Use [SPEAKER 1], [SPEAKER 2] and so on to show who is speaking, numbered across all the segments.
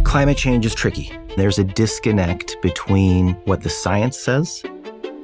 [SPEAKER 1] Climate change is tricky. There's a disconnect between what the science says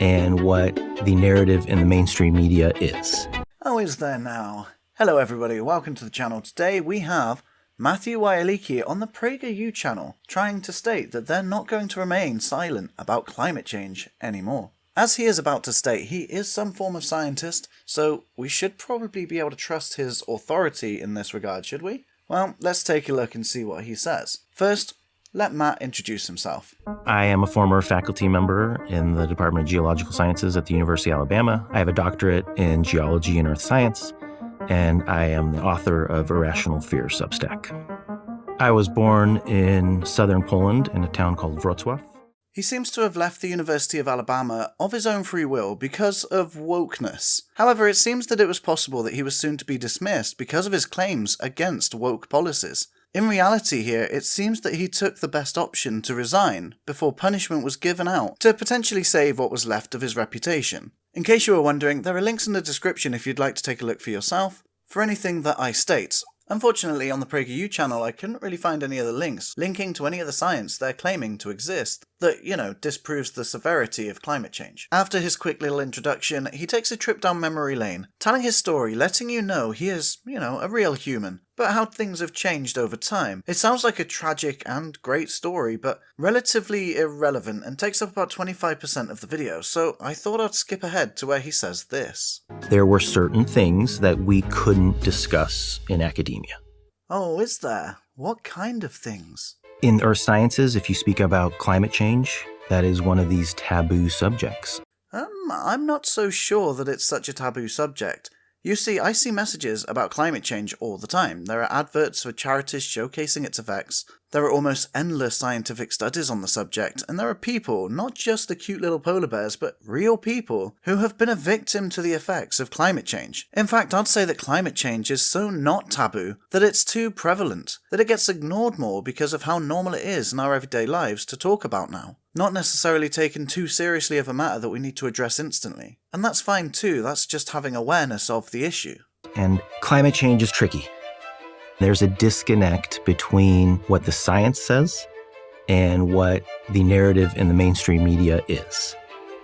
[SPEAKER 1] and what the narrative in the mainstream media is.
[SPEAKER 2] Oh, is there now? Hello everybody, welcome to the channel. Today we have Matthew Wielicki on the PragerU channel trying to state that they're not going to remain silent about climate change anymore. As he is about to state, he is some form of scientist, so we should probably be able to trust his authority in this regard, should we? Well, let's take a look and see what he says. First, let Matt introduce himself.
[SPEAKER 1] I am a former faculty member in the Department of Geological Sciences at the University of Alabama. I have a doctorate in geology and earth science, and I am the author of Irrational Fear Substack. I was born in southern Poland in a town called Wrocław.
[SPEAKER 2] He seems to have left the University of Alabama of his own free will because of wokeness. However, it seems that it was possible that he was soon to be dismissed because of his claims against woke policies. In reality here, it seems that he took the best option to resign before punishment was given out to potentially save what was left of his reputation. In case you were wondering, there are links in the description if you'd like to take a look for yourself for anything that I state. Unfortunately, on the PragerU channel, I couldn't really find any other links linking to any of the science they're claiming to exist that, disproves the severity of climate change. After his quick little introduction, he takes a trip down memory lane, telling his story, letting you know he is, a real human, but how things have changed over time. It sounds like a tragic and great story, but relatively irrelevant and takes up about 25% of the video, so I thought I'd skip ahead to where he says this.
[SPEAKER 1] There were certain things that we couldn't discuss in academia.
[SPEAKER 2] Oh, is there? What kind of things?
[SPEAKER 1] In earth sciences, if you speak about climate change, that is one of these taboo subjects.
[SPEAKER 2] I'm not so sure that it's such a taboo subject. You see, I see messages about climate change all the time. There are adverts for charities showcasing its effects. There are almost endless scientific studies on the subject, and there are people, not just the cute little polar bears, but real people, who have been a victim to the effects of climate change. In fact, I'd say that climate change is so not taboo that it's too prevalent, that it gets ignored more because of how normal it is in our everyday lives to talk about now. Not necessarily taken too seriously of a matter that we need to address instantly. And that's fine too, that's just having awareness of the issue.
[SPEAKER 1] And climate change is tricky. There's a disconnect between what the science says and what the narrative in the mainstream media is,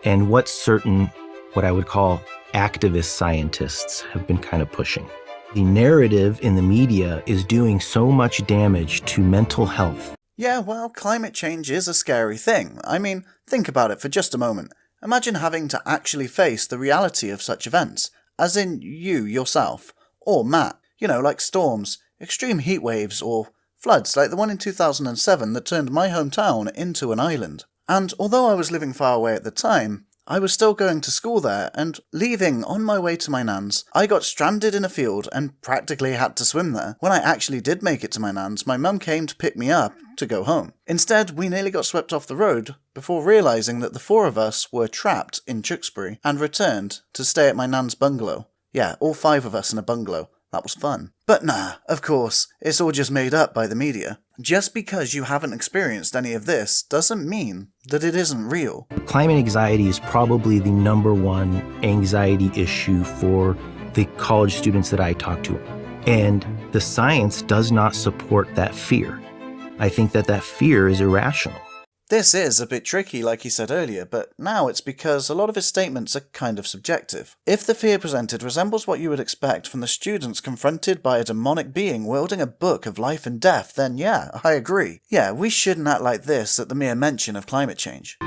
[SPEAKER 1] and what certain, what I would call activist scientists have been kind of pushing. The narrative in the media is doing so much damage to mental health.
[SPEAKER 2] Yeah, well, climate change is a scary thing. I mean, think about it for just a moment. Imagine having to actually face the reality of such events, as in you, yourself, or Matt, like storms, extreme heat waves, or floods like the one in 2007 that turned my hometown into an island. And although I was living far away at the time, I was still going to school there, and leaving on my way to my nan's, I got stranded in a field and practically had to swim there. When I actually did make it to my nan's, my mum came to pick me up to go home. Instead, we nearly got swept off the road before realising that the four of us were trapped in Tewkesbury and returned to stay at my nan's bungalow. Yeah, all 5 of us in a bungalow. That was fun. But nah, of course, it's all just made up by the media. Just because you haven't experienced any of this doesn't mean that it isn't real.
[SPEAKER 1] Climate anxiety is probably the #1 anxiety issue for the college students that I talk to. And the science does not support that fear. I think that fear is irrational.
[SPEAKER 2] This is a bit tricky, like he said earlier, but now it's because a lot of his statements are kind of subjective. If the fear presented resembles what you would expect from the students confronted by a demonic being wielding a book of life and death, then yeah, I agree. Yeah, we shouldn't act like this at the mere mention of climate change.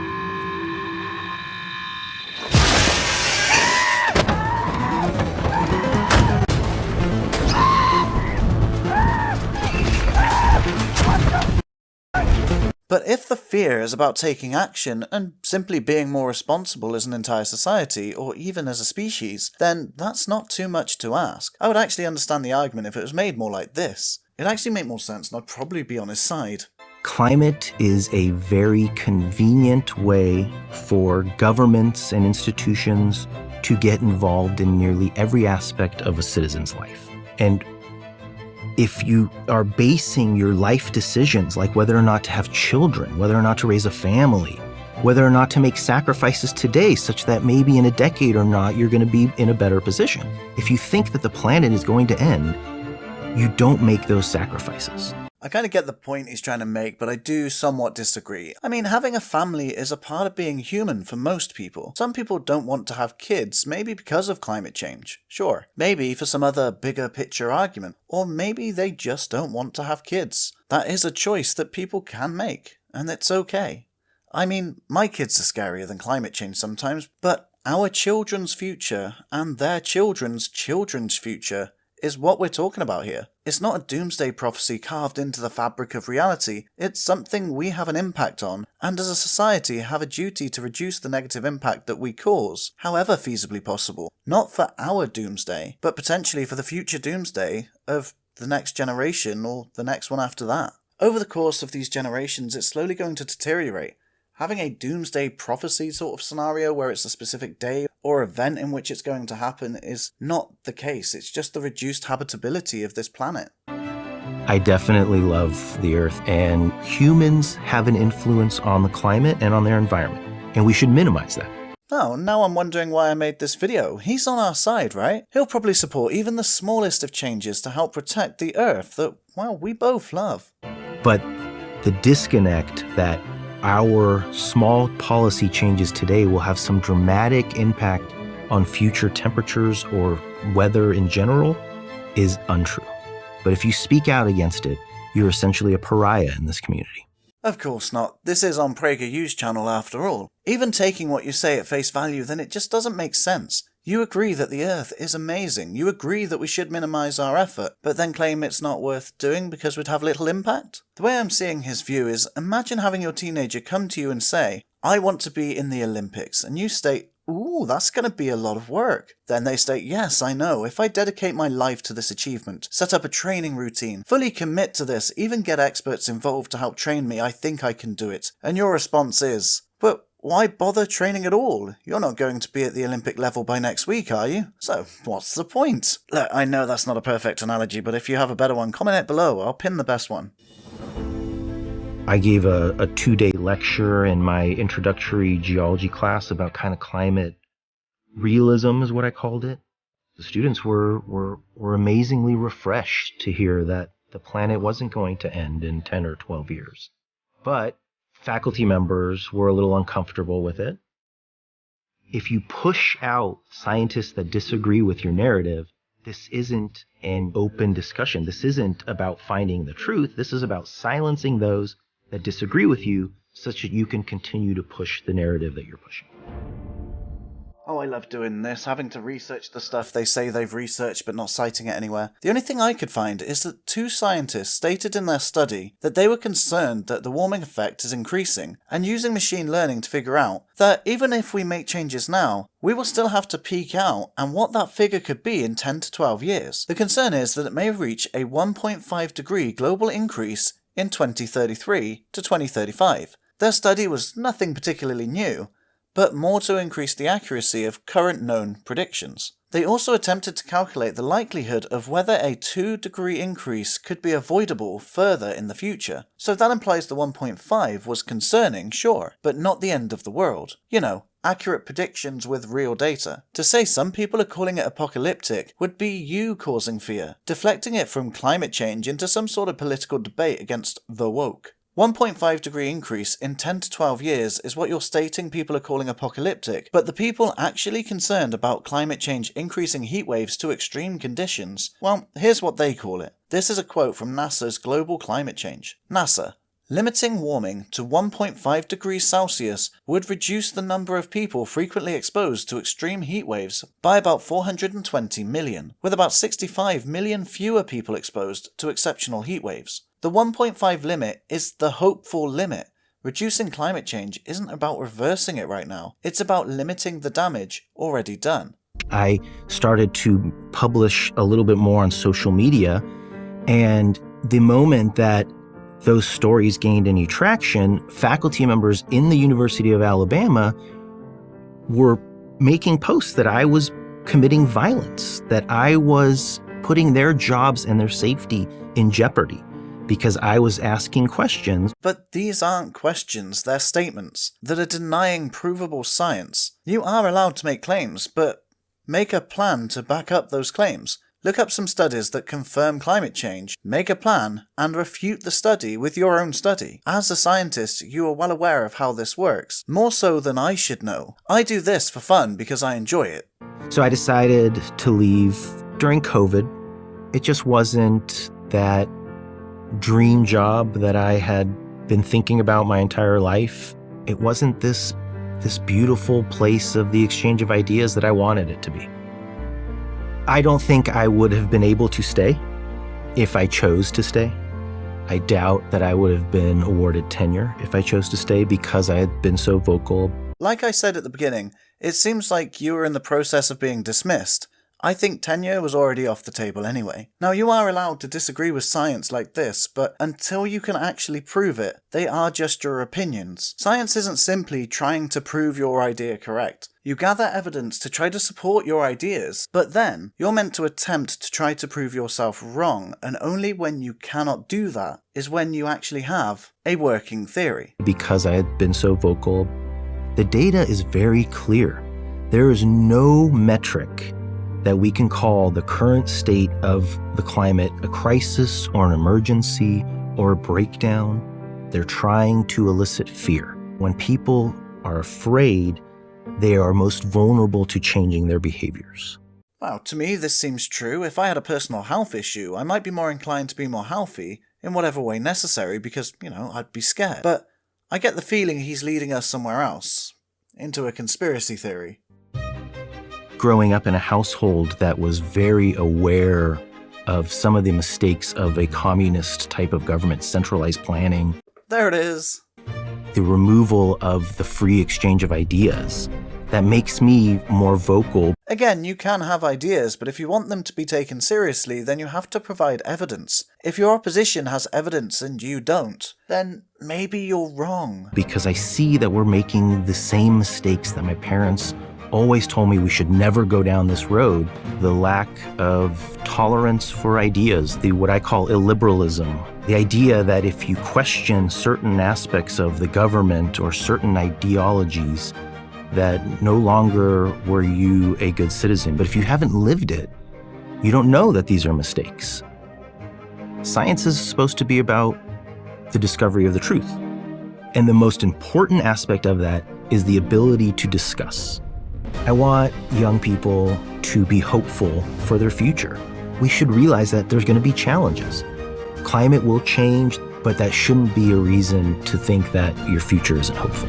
[SPEAKER 2] But if the fear is about taking action and simply being more responsible as an entire society, or even as a species, then that's not too much to ask. I would actually understand the argument if it was made more like this. It'd actually make more sense and I'd probably be on his side.
[SPEAKER 1] Climate is a very convenient way for governments and institutions to get involved in nearly every aspect of a citizen's life. And if you are basing your life decisions, like whether or not to have children, whether or not to raise a family, whether or not to make sacrifices today such that maybe in a decade or not you're going to be in a better position. If you think that the planet is going to end, you don't make those sacrifices.
[SPEAKER 2] I kind of get the point he's trying to make, but I do somewhat disagree. I mean, having a family is a part of being human for most people. Some people don't want to have kids, maybe because of climate change. Sure, maybe for some other bigger picture argument. Or maybe they just don't want to have kids. That is a choice that people can make, and it's okay. I mean, my kids are scarier than climate change sometimes, but our children's future and their children's children's future is what we're talking about here. It's not a doomsday prophecy carved into the fabric of reality. It's something we have an impact on, and as a society have a duty to reduce the negative impact that we cause, however feasibly possible. Not for our doomsday, but potentially for the future doomsday of the next generation or the next one after that. Over the course of these generations, it's slowly going to deteriorate. Having a doomsday prophecy sort of scenario where it's a specific day or event in which it's going to happen is not the case. It's just the reduced habitability of this planet.
[SPEAKER 1] I definitely love the Earth, and humans have an influence on the climate and on their environment, and we should minimize that.
[SPEAKER 2] Oh, now I'm wondering why I made this video. He's on our side, right? He'll probably support even the smallest of changes to help protect the Earth that, well, we both love.
[SPEAKER 1] But the disconnect that our small policy changes today will have some dramatic impact on future temperatures or weather in general is untrue. But if you speak out against it, you're essentially a pariah in this community.
[SPEAKER 2] Of course not. This is on PragerU's channel after all. Even taking what you say at face value, then it just doesn't make sense. You agree that the Earth is amazing. You agree that we should minimize our effort, but then claim it's not worth doing because we'd have little impact? The way I'm seeing his view is, imagine having your teenager come to you and say, I want to be in the Olympics, and you state, ooh, that's going to be a lot of work. Then they state, yes, I know, if I dedicate my life to this achievement, set up a training routine, fully commit to this, even get experts involved to help train me, I think I can do it. And your response is, but why bother training at all? You're not going to be at the Olympic level by next week, are you? So, what's the point? Look, I know that's not a perfect analogy, but if you have a better one, comment it below. I'll pin the best one.
[SPEAKER 1] I gave a 2-day lecture in my introductory geology class about kind of climate realism is what I called it. The students were amazingly refreshed to hear that the planet wasn't going to end in 10 or 12 years. But faculty members were a little uncomfortable with it. If you push out scientists that disagree with your narrative, this isn't an open discussion. This isn't about finding the truth. This is about silencing those that disagree with you such that you can continue to push the narrative that you're pushing.
[SPEAKER 2] Oh, I love doing this, having to research the stuff they say they've researched but not citing it anywhere. The only thing I could find is that 2 scientists stated in their study that they were concerned that the warming effect is increasing, and using machine learning to figure out that even if we make changes now, we will still have to peak out and what that figure could be in 10 to 12 years. The concern is that it may reach a 1.5 degree global increase in 2033 to 2035. Their study was nothing particularly new, but more to increase the accuracy of current known predictions. They also attempted to calculate the likelihood of whether a 2-degree increase could be avoidable further in the future. So that implies the 1.5 was concerning, sure, but not the end of the world. You know, accurate predictions with real data. To say some people are calling it apocalyptic would be you causing fear, deflecting it from climate change into some sort of political debate against the woke. 1.5 degree increase in 10 to 12 years is what you're stating people are calling apocalyptic, but the people actually concerned about climate change increasing heat waves to extreme conditions, well, here's what they call it. This is a quote from NASA's Global Climate Change. NASA: limiting warming to 1.5 degrees Celsius would reduce the number of people frequently exposed to extreme heat waves by about 420 million, with about 65 million fewer people exposed to exceptional heat waves. The 1.5 limit is the hopeful limit. Reducing climate change isn't about reversing it right now. It's about limiting the damage already done.
[SPEAKER 1] I started to publish a little bit more on social media, and the moment that those stories gained any traction, faculty members in the University of Alabama were making posts that I was committing violence, that I was putting their jobs and their safety in jeopardy because I was asking questions.
[SPEAKER 2] But these aren't questions, they're statements that are denying provable science. You are allowed to make claims, but make a plan to back up those claims. Look up some studies that confirm climate change, make a plan, and refute the study with your own study. As a scientist, you are well aware of how this works, more so than I should know. I do this for fun because I enjoy it.
[SPEAKER 1] So I decided to leave during COVID. It just wasn't that dream job that I had been thinking about my entire life. It wasn't this beautiful place of the exchange of ideas that I wanted it to be. I don't think I would have been able to stay if I chose to stay. I doubt that I would have been awarded tenure if I chose to stay because I had been so vocal.
[SPEAKER 2] Like I said at the beginning, it seems like you were in the process of being dismissed. I think tenure was already off the table anyway. Now, you are allowed to disagree with science like this, but until you can actually prove it, they are just your opinions. Science isn't simply trying to prove your idea correct. You gather evidence to try to support your ideas, but then you're meant to attempt to try to prove yourself wrong, and only when you cannot do that is when you actually have a working theory.
[SPEAKER 1] Because I had been so vocal, the data is very clear. There is no metric that we can call the current state of the climate a crisis or an emergency or a breakdown. They're trying to elicit fear. When people are afraid, they are most vulnerable to changing their behaviors.
[SPEAKER 2] Wow, to me this seems true. If I had a personal health issue, I might be more inclined to be more healthy in whatever way necessary because, I'd be scared. But I get the feeling he's leading us somewhere else, into a conspiracy theory.
[SPEAKER 1] Growing up in a household that was very aware of some of the mistakes of a communist type of government, centralized planning.
[SPEAKER 2] There it is.
[SPEAKER 1] The removal of the free exchange of ideas. That makes me more vocal.
[SPEAKER 2] Again, you can have ideas, but if you want them to be taken seriously, then you have to provide evidence. If your opposition has evidence and you don't, then maybe you're wrong.
[SPEAKER 1] Because I see that we're making the same mistakes that my parents always told me we should never go down this road. The lack of tolerance for ideas, what I call illiberalism. The idea that if you question certain aspects of the government or certain ideologies, that no longer were you a good citizen. But if you haven't lived it, you don't know that these are mistakes. Science is supposed to be about the discovery of the truth. And the most important aspect of that is the ability to discuss. I want young people to be hopeful for their future. We should realize that there's going to be challenges. Climate will change, but that shouldn't be a reason to think that your future isn't hopeful.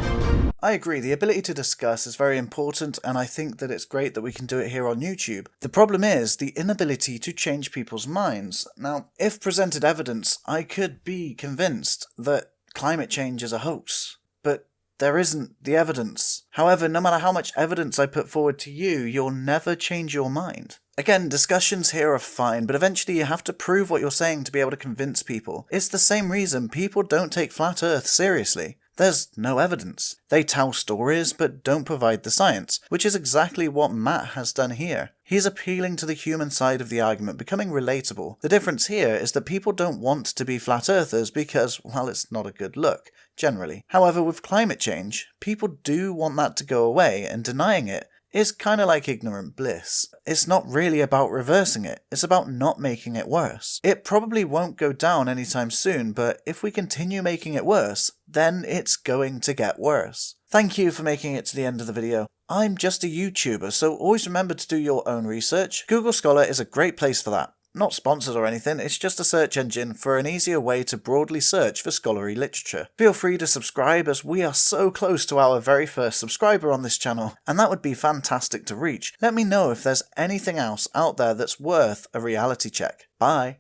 [SPEAKER 2] I agree, the ability to discuss is very important, and I think that it's great that we can do it here on YouTube. The problem is the inability to change people's minds. Now, if presented evidence, I could be convinced that climate change is a hoax, but there isn't the evidence. However, no matter how much evidence I put forward to you, you'll never change your mind. Again, discussions here are fine, but eventually you have to prove what you're saying to be able to convince people. It's the same reason people don't take Flat Earth seriously. There's no evidence. They tell stories, but don't provide the science, which is exactly what Matt has done here. He's appealing to the human side of the argument, becoming relatable. The difference here is that people don't want to be flat earthers because, well, it's not a good look, generally. However, with climate change, people do want that to go away, and denying it is kind of like ignorant bliss. It's not really about reversing it, it's about not making it worse. It probably won't go down anytime soon, but if we continue making it worse, then it's going to get worse. Thank you for making it to the end of the video. I'm just a YouTuber, so always remember to do your own research. Google Scholar is a great place for that. Not sponsored or anything, it's just a search engine for an easier way to broadly search for scholarly literature. Feel free to subscribe as we are so close to our very first subscriber on this channel, and that would be fantastic to reach. Let me know if there's anything else out there that's worth a reality check. Bye!